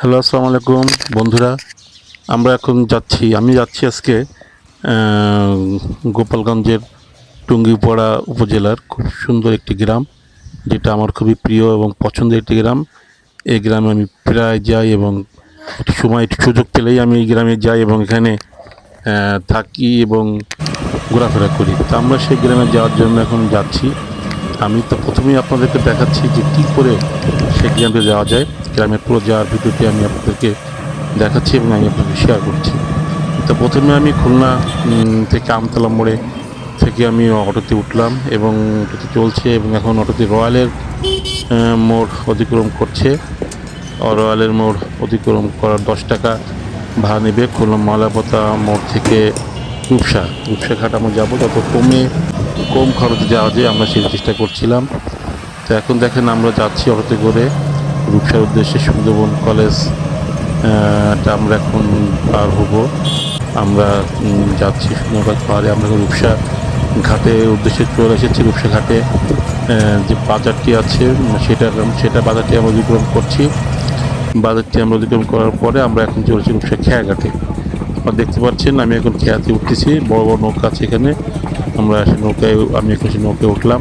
Hello, আসসালামু আলাইকুম বন্ধুরা। আমি যাচ্ছি আজকে গোপালগঞ্জের টুঙ্গিপাড়া উপজেলার খুব সুন্দর একটি গ্রাম, যেটা আমার খুবই প্রিয় এবং পছন্দের একটি গ্রাম। এই গ্রামে আমি প্রায় যাই এবং একটু সুযোগ পেলেই আমি এই গ্রামে যাই এবং এখানে থাকি এবং ঘোরাফেরা করি। তো আমরা সেই গ্রামে যাওয়ার জন্য এখন যাচ্ছি। আমি তো প্রথমেই আপনাদেরকে দেখাচ্ছি যে কী করে সেই গ্রামে যাওয়া যায়। গ্রামের পুরো যাওয়ার ভিডিওটি আমি আপনাদেরকে দেখাচ্ছি এবং আমি আপনাকে শেয়ার করছি। তো প্রথমে আমি খুলনা থেকে আমতলা মোড়ে থেকে আমি অটোতে উঠলাম এবং অটোতে চলছে এবং এখন অটোতে রয়্যালের মোড় অতিক্রম করছে। রয়্যালের মোড় অতিক্রম করার 10 টাকা ভাড়া নেবে। খুলনা ময়লাপোতা মোড় থেকে রূপসা ঘাট আমরা যাবো, যত কম খরচে যাওয়া যায় আমরা সেই চেষ্টা করছিলাম। তো এখন দেখেন আমরা যাচ্ছি অটোতে করে রূপসার উদ্দেশ্যে। সুন্দরবন কলেজ টা আমরা এখন পার হব। আমরা যাচ্ছি সুন্দরবন পাহাড়ে। আমরা রূপসা ঘাটের উদ্দেশ্যে চলে এসেছি। রূপসা ঘাটে যে বাজারটি আছে সেটা বাজারটি আমরা অতিক্রম করছি। বাজারটি আমরা অতিক্রম করার পরে আমরা এখন চলেছি রূপসা খেয়া ঘাটে। আপনারা দেখতে পাচ্ছেন আমি এখন খেয়াতে উঠতেছি। বড় বড় নৌকা আছে এখানে। আমি এখন সেই নৌকায় উঠলাম।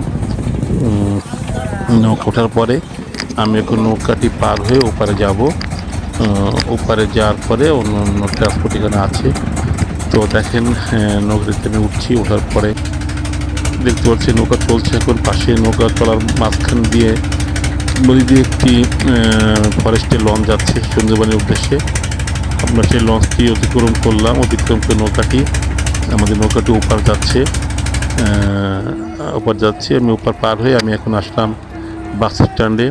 নৌকা ওঠার পরে আমি এখন নৌকাটি পার হয়ে ওপারে যাব। ওপারে যাওয়ার পরে অন্য অন্য ট্রান্সপোর্ট এখানে আছে। তো দেখেন নৌকাটিতে আমি উঠছি। ওঠার পরে দেখতে পাচ্ছি নৌকা চলছে এখন। পাশে নৌকা চলার মাঝখান দিয়ে নদী দিয়ে একটি ফরেস্টের লঞ্চ যাচ্ছে সুন্দরবনের উদ্দেশ্যে। আমরা সেই লঞ্চটি অতিক্রম করলাম। অতিক্রম করে আমাদের নৌকাটি ওপার যাচ্ছে। আমি ওপার পার হয়ে আমি এখন আসলাম বাস স্ট্যান্ডে।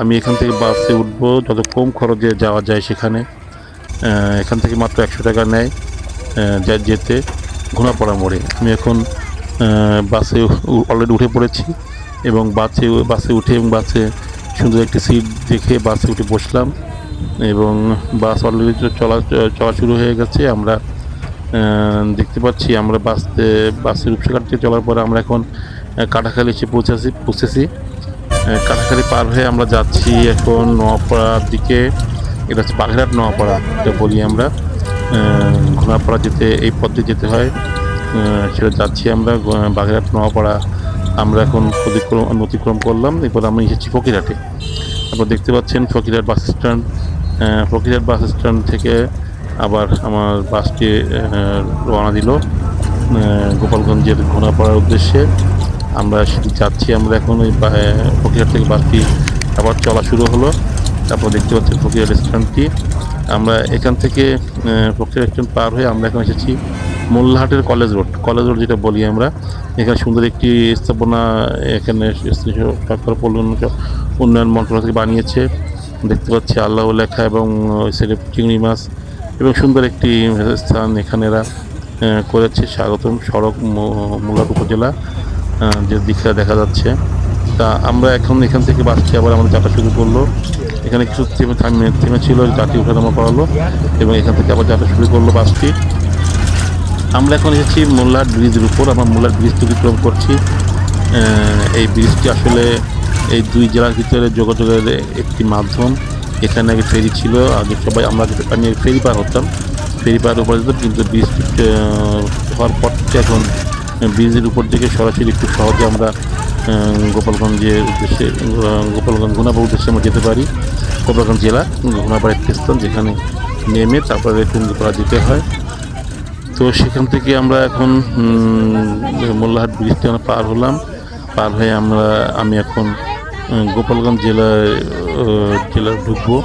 আমি এখান থেকে বাসে উঠবো যত কম খরচে যাওয়া যায় সেখানে। এখান থেকে মাত্র 100 টাকা নেয় যেতে ঘোনাপাড়া মোড়ে। আমি এখন বাসে অলরেডি উঠে পড়েছি এবং বাসে উঠে এবং বাসে সুন্দর একটি সিট দেখে বাসে উঠে বসলাম এবং বাস অলরেডি চলা শুরু হয়ে গেছে। আমরা দেখতে পাচ্ছি আমরা বাসে রূপসাঘাট থেকে চলার পরে আমরা এখন কাটাখালী এসে পৌঁছেছি। কাটাখালী পার হয়ে আমরা যাচ্ছি এখন নোয়াপাড়ার দিকে। এটা হচ্ছে বাঘেরহাট নোয়াপাড়া এটা বলি আমরা। ঘোনাপাড়া এই পথে যেতে হয়, সেটা যাচ্ছি আমরা বাঘেরহাট নোয়াপাড়া। আমরা এখন অতিক্রম করলাম। এরপর আমরা এসেছি ফকিরহাটে। আপনারা দেখতে পাচ্ছেন Fakirhat bus stand. Fakirhat bus stand থেকে আবার আমার বাসটি রওনা দিল গোপালগঞ্জের ঘোনাপাড়ার উদ্দেশ্যে। আমরা সেটি যাচ্ছি। আমরা এখন ওই ফকিরহাট থেকে বাসটি আবার চলা শুরু হলো। তারপর দেখতে পাচ্ছেন ফকিরহাট স্ট্যান্ডটি। আমরা এখান থেকে ফকিরহাট স্ট্যান্ড পার হয়ে আমরা এখন এসেছি মোল্লাহাটের কলেজ রোড যেটা বলি আমরা। এখানে সুন্দর একটি স্থাপনা এখানে সরকার উন্নয়ন মন্ত্রণালয় থেকে বানিয়েছে। দেখতে পাচ্ছি আল্লাহ লেখা এবং ওই সাইডে চিংড়ি মাছ এবং সুন্দর একটি স্থান এখানে এরা করেছে। স্বাগতম সড়ক মোল্লাহাট উপজেলা যে দিকটা দেখা যাচ্ছে। তা আমরা এখন এখান থেকে বাসটি আবার আমাদের যাত্রা শুরু করলো। এখানে কিছু থেমেছিল, যাত্রী ওঠানামা করালো এবং এখান থেকে আবার যাত্রা শুরু করলো বাসটি। আমরা এখন এসেছি মোল্লাহাট ব্রিজের উপর। আমরা মোল্লাহাট ব্রিজটি অতিক্রম করছি। এই ব্রিজটি আসলে এই দুই জেলার ভিতরে যোগাযোগের একটি মাধ্যম। এখানে আগে ফেরি ছিল, আগে আমি ফেরি পার হতাম, ফেরি পার উপর যেতাম, কিন্তু ব্রিজ হওয়ার পর থেকে এখন ব্রিজের উপর থেকে সরাসরি খুব সহজে আমরা গোপালগঞ্জ ঘোনাপাড়ার উদ্দেশ্যে আমরা যেতে পারি। গোপালগঞ্জ জেলা ঘোনাপাড়া একটি স্থান, যেখানে নেমে তারপরে টুঙ্গিপাড়া যেতে হয়। তো সেখান থেকে আমরা এখন মোল্লাহাট ব্রিজটি আমরা পার হলাম। পার হয়ে আমি এখন গোপালগঞ্জ জেলার ঢুকবো।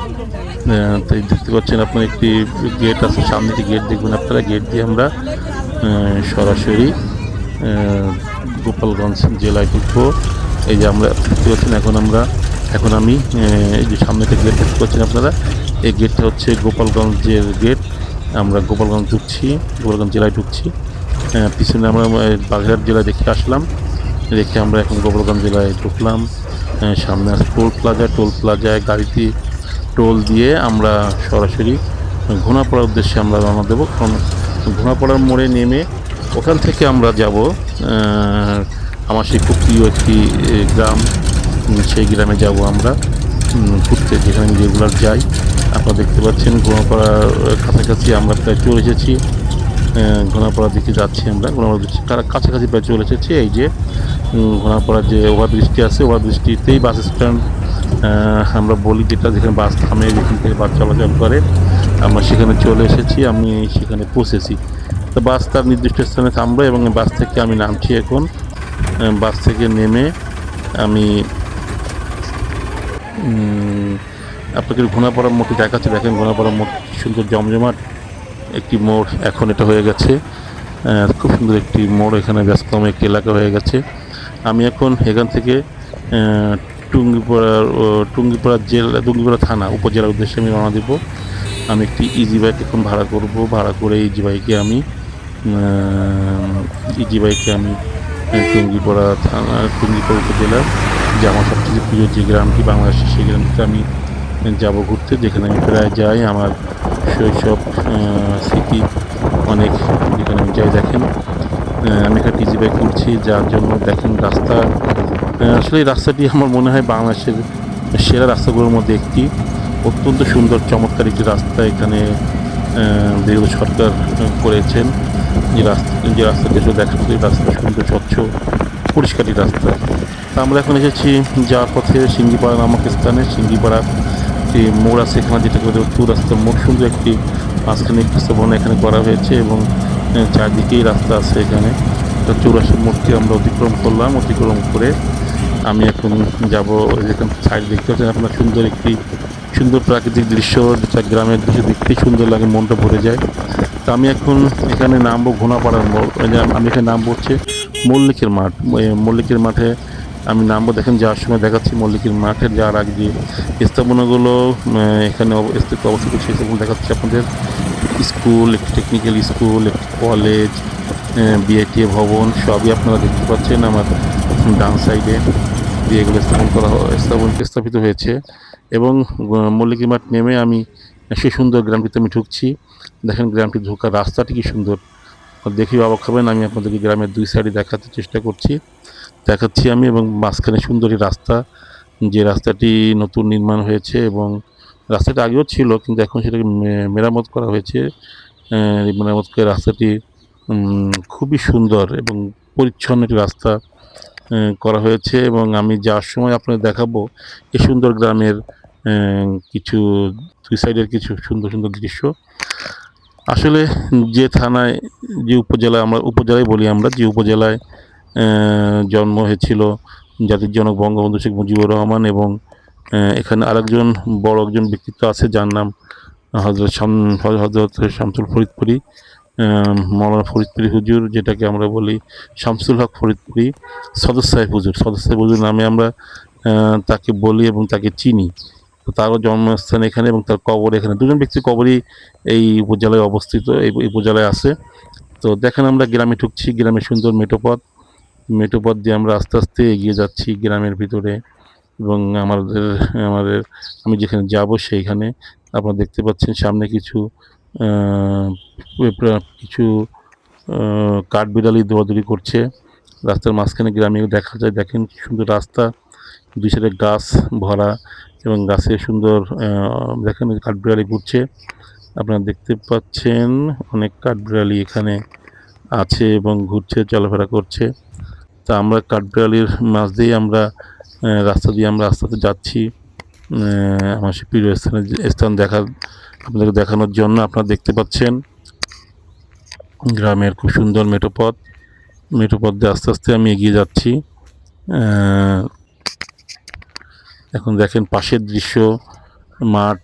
তাই দেখতে পাচ্ছেন আপনার একটি গেট আছে, সামনে একটি গেট দেখবেন আপনারা। গেট দিয়ে আমরা সরাসরি গোপালগঞ্জ জেলায় ঢুকবো। এই যে আমরা দেখতে পাচ্ছেন এখন আমি এই যে সামনে একটা গেট দেখতে পাচ্ছেন আপনারা। এই গেটটা হচ্ছে গোপালগঞ্জের গেট। আমরা গোপালগঞ্জ জেলায় ঢুকছি। পিছনে আমরা বাগেরহাট জেলায় দেখে আসলাম, রেখে আমরা এখন গোপালগঞ্জ জেলায় ঢুকলাম। সামনে আছে টোল প্লাজায় গাড়িটি টোল দিয়ে আমরা সরাসরি ঘোনাপাড়ার উদ্দেশ্যে আমরা রওনা দেবো। কারণ ঘোনাপাড়ার মোড়ে নেমে ওখান থেকে আমরা যাব আমার সেই খুব প্রিয় একটি গ্রাম। সেই গ্রামে যাব আমরা ঘুরতে, যেখানে আমি রেগুলার যাই। আপনারা দেখতে পাচ্ছেন ঘোড়াপাড়ার কাছাকাছি আমরা প্রায় চলে এসেছি। ঘোড়াপাড়ার দিকে যাচ্ছি আমরা। ঘোড়াপাড়ার কাছাকাছি প্রায় চলে এসেছি। এই যে ঘোড়াপাড়ার যে ওভারব্রিজটি আছে, ওভারব্রিজটিতেই বাস স্ট্যান্ড আমরা বলি, যেখানে বাস থামে, যেখান থেকে বাস চলাচল করে। আমরা সেখানে চলে এসেছি, আমি সেখানে পৌঁছেছি। তো বাস তার নির্দিষ্ট স্থানে থামবে এবং বাস থেকে আমি নামছি এখন। বাস থেকে নেমে আমি আপনাকে ঘোড়াপাড়ার মোড়টি দেখাচ্ছি। দেখেন ঘোড়াপাড়ার মোড় সুন্দর জমজমাট একটি মোড় এখন এটা হয়ে গেছে। খুব সুন্দর একটি মোড়, এখানে ব্যস্ততম একটি এলাকা হয়ে গেছে। আমি এখন এখান থেকে টুঙ্গিপাড়া জেলা, টুঙ্গিপাড়া থানা উপজেলার উদ্দেশ্যে আমি রওনা দেব। আমি একটি ইজি বাইক এখন ভাড়া করব। ভাড়া করে ইজি বাইকে আমি টুঙ্গিপাড়া থানা, টুঙ্গিপাড়া উপজেলার যে আমার সবচেয়ে প্রিয় যে গ্রামটি বাংলাদেশের, সেই গ্রামটিতে আমি যাব ঘুরতে, যেখানে আমি প্রায় যাই। আমার শৈশব স্মৃতি অনেক, যেখানে আমি যাই। দেখেন আমি একটা ইজি বাইক করছি, যার জন্য দেখেন রাস্তা, আসলে এই রাস্তাটি আমার মনে হয় বাংলাদেশের সেরা রাস্তাগুলোর মধ্যে একটি। অত্যন্ত সুন্দর চমৎকার একটি রাস্তা এখানে বিগত সরকার করেছেন। যে রাস্তাটি আসলে দেখার মতো, রাস্তা সুন্দর, স্বচ্ছ, পরিষ্কারই রাস্তা। তা আমরা এখন এসেছি যাওয়ার পথে সিঙ্গিপাড়া নামক স্থানে। সিঙ্গিপাড়া একটি মোড় আছে এখানে, যেটাকে বলে চৌরাস্তা মোড়। সুন্দর একটি মাঝখানে একটি স্থাপনা এখানে করা হয়েছে এবং চারদিকেই রাস্তা আছে এখানে। চৌরাস্তা মোড়টি আমরা অতিক্রম করলাম। অতিক্রম করে আমি এখন যাব, যেখানে সাইড দেখতে পাচ্ছেন আপনার, সুন্দর প্রাকৃতিক দৃশ্য, যেটা গ্রামের দৃশ্য দেখতেই সুন্দর লাগে, মনটা ভরে যায়। তো আমি এখন এখানে নামবো ঘোড়াপাড়ার মোড়। আমি এখানে নামবো হচ্ছে মল্লিকের মাঠ। মল্লিকের মাঠে আমি নামবো। দেখেন যাওয়ার সময় দেখাচ্ছি মল্লিকের মাঠের যাওয়ার আগে যে স্থাপনাগুলো এখানে অবস্থিত, সেই স্থাপনা দেখাচ্ছি আপনাদের। স্কুল, একটি টেকনিক্যাল স্কুল, একটি কলেজ, বিআইটিএ ভবন, সবই আপনারা দেখতে পাচ্ছেন আমার ডান সাইডে দিয়ে এগুলো স্থাপিত হয়েছে। এবং মল্লিকী মাঠ নেমে আমি সেই সুন্দর গ্রামটিতে আমি ঢুকছি। দেখেন গ্রামটি ঢোকার রাস্তাটি কি সুন্দর, দেখি অবাক হবেন। আমি আপনাদেরকে গ্রামের দুই সাইডে দেখাতে চেষ্টা দেখাচ্ছি আমি, এবং মাঝখানে সুন্দরী রাস্তা, যে রাস্তাটি নতুন নির্মাণ হয়েছে এবং রাস্তাটা আগেও ছিল, কিন্তু এখন সেটাকে মেরামত করা হয়েছে। মেরামত করে রাস্তাটি খুবই সুন্দর এবং পরিচ্ছন্ন একটি রাস্তা করা হয়েছে। এবং আমি যাওয়ার সময় আপনাদের দেখাবো এই সুন্দর গ্রামের কিছু দুই সাইডের কিছু সুন্দর সুন্দর দৃশ্য। আসলে যে থানায়, যে উপজেলায়, আমরা উপজেলায় বলি, আমরা যে উপজেলায় জন্ম হয়েছিল জাতির জনক বঙ্গবন্ধু শেখ মুজিবুর রহমান, এবং এখানে আরেকজন বড় একজন ব্যক্তিত্ব আছে যার নাম হজরত শামসুল ফরিদপুরি, মৌলানা ফরিদপুরি হুজুর, যেটাকে আমরা বলি শামসুল হক ফরিদপুরি, সদর সাহেব হুজুর নামে আমরা তাকে বলি এবং তাকে চিনি। তো তারও জন্মস্থান এখানে এবং তার কবর এখানে। দুজন ব্যক্তির কবরই এই উপজেলায় অবস্থিত, এই উপজেলায় আছে। তো দেখেন আমরা গ্রামে ঢুকছি, গ্রামের সুন্দর মেঠোপথ দিয়ে আমরা আস্তে আস্তে এগিয়ে যাচ্ছি গ্রামের ভিতরে। এবং আমাদের আমাদের আমি যেখানে যাব সেইখানে আপনারা দেখতে পাচ্ছেন সামনে কিছু কিছু কাঠবিড়ালি দৌড়াদৌড়ি করছে রাস্তার মাঝখানে। গ্রামে দেখা যায়, দেখেন কি সুন্দর রাস্তা, দুই সাইডে গাছ ভরা এবং গাছে সুন্দর দেখেন কাঠবিড়ালি ঘুরছে। আপনারা দেখতে পাচ্ছেন অনেক কাঠবিড়ালি এখানে আছে এবং ঘুরছে, চলাফেরা করছে। তা আমরা কাঠবিড়ালির মাঝ দিয়ে আমরা রাস্তা দিয়ে আমরা আস্তে আস্তে যাচ্ছি আমার সেই প্রিয় স্থান আপনাদেরকে দেখানোর জন্য। আপনারা দেখতে পাচ্ছেন গ্রামের খুব সুন্দর মেঠোপথ দিয়ে আস্তে আস্তে আমি এগিয়ে যাচ্ছি। এখন দেখেন পাশের দৃশ্য, মাঠ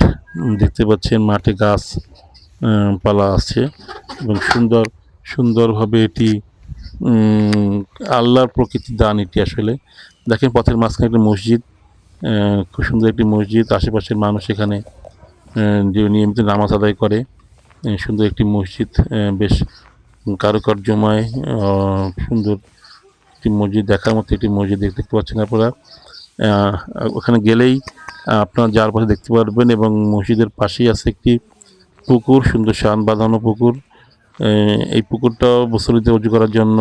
দেখতে পাচ্ছেন, মাঠে গাছ পালা আছে এবং সুন্দরভাবে এটি আল্লাহর প্রকৃতির দান এটি। আসলে দেখেন পথের মাঝখানে একটা মসজিদ, খুব সুন্দর একটি মসজিদ। আশেপাশের মানুষ এখানে নিয়মিত নামাজ আদায় করে। সুন্দর একটি মসজিদ, বেশ কারুকার্যময়, সুন্দর একটি মসজিদ, দেখার মতো একটি মসজিদ দেখতে পাচ্ছেন আপনারা। ওখানে গেলেই আপনারা যার পাশে দেখতে পারবেন, এবং মসজিদের পাশেই আছে একটি পুকুর, সুন্দর শান বাঁধানো পুকুর। এই পুকুরটাও মুসল্লিদের উজু করার জন্য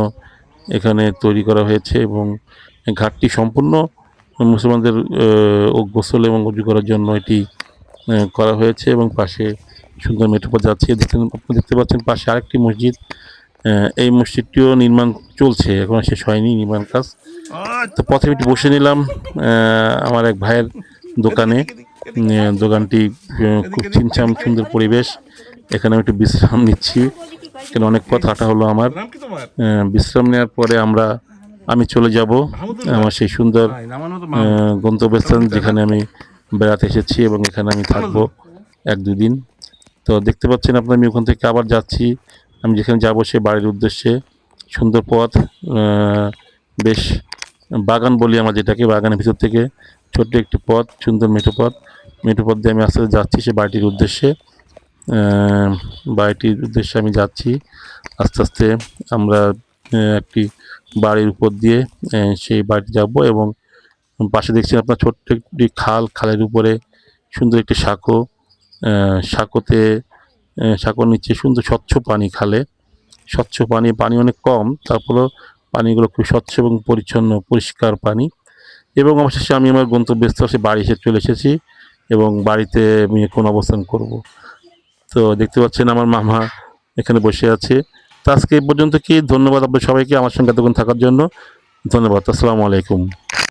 এখানে তৈরি করা হয়েছে, এবং ঘাটটি সম্পূর্ণ মুসলমানদের গোসল এবং উজু করার জন্য এটি করা হয়েছে এবং পাশে সুন্দর মেঠো পথ যাচ্ছে। আপনি দেখতে পাচ্ছেন পাশে আরেকটি মসজিদ। এই মসজিদটিও নির্মাণ চলছে, এখনো শেষ হয়নি নির্মাণ কাজ। তো পথে একটু বসে নিলাম আমার এক ভাইয়ের দোকানে। দোকানটি খুব ছিমছাম সুন্দর পরিবেশ। এখানে আমি একটু বিশ্রাম নিচ্ছি। এখানে অনেক পথ হাঁটা হলো আমার। বিশ্রাম নেওয়ার পরে আমি চলে যাব আমার সেই সুন্দর গন্তব্যস্থান, যেখানে আমি বেড়াতে এসেছি এবং এখানে আমি থাকবো 1-2 দিন। তো দেখতে পাচ্ছেন আপনারা, আমি ওখান থেকে আবার যাচ্ছি। আমি যেখানে যাবো সে বাড়ির উদ্দেশ্যে। সুন্দর পথ, বেশ বাগান বলি আমরা যেটাকে, বাগানের ভিতর থেকে ছোট্ট একটি পথ, সুন্দর মেঠো পথ দিয়ে আমি আস্তে আস্তে যাচ্ছি সে বাড়িটির উদ্দেশ্যে। বাড়িটির উদ্দেশ্যে আমি যাচ্ছি আস্তে আস্তে। আমরা একটি বাড়ির উপর দিয়ে সেই বাড়িতে যাব এবং পাশে দেখছেন আপনার ছোট্ট একটি খালের উপরে সুন্দর একটি সাঁকো। সাঁকোতে সাঁকোর নিচে সুন্দর স্বচ্ছ পানি, খালে স্বচ্ছ পানি অনেক কম, তারপরেও পানিগুলো খুব স্বচ্ছ এবং পরিচ্ছন্ন পরিষ্কার পানি। এবং অবশেষে আমি আমার গন্তব্যস্থলে বাড়ি চলে এসেছি এবং বাড়িতে আমি এখন অবস্থান করব। তো দেখতে পাচ্ছেন আমার মামা এখানে বসে আছে। তো আজকে এই পর্যন্ত, কি ধন্যবাদ আপনাদের সবাইকে আমার সঙ্গে এতক্ষণ থাকার জন্য। ধন্যবাদ। আসসালামু আলাইকুম।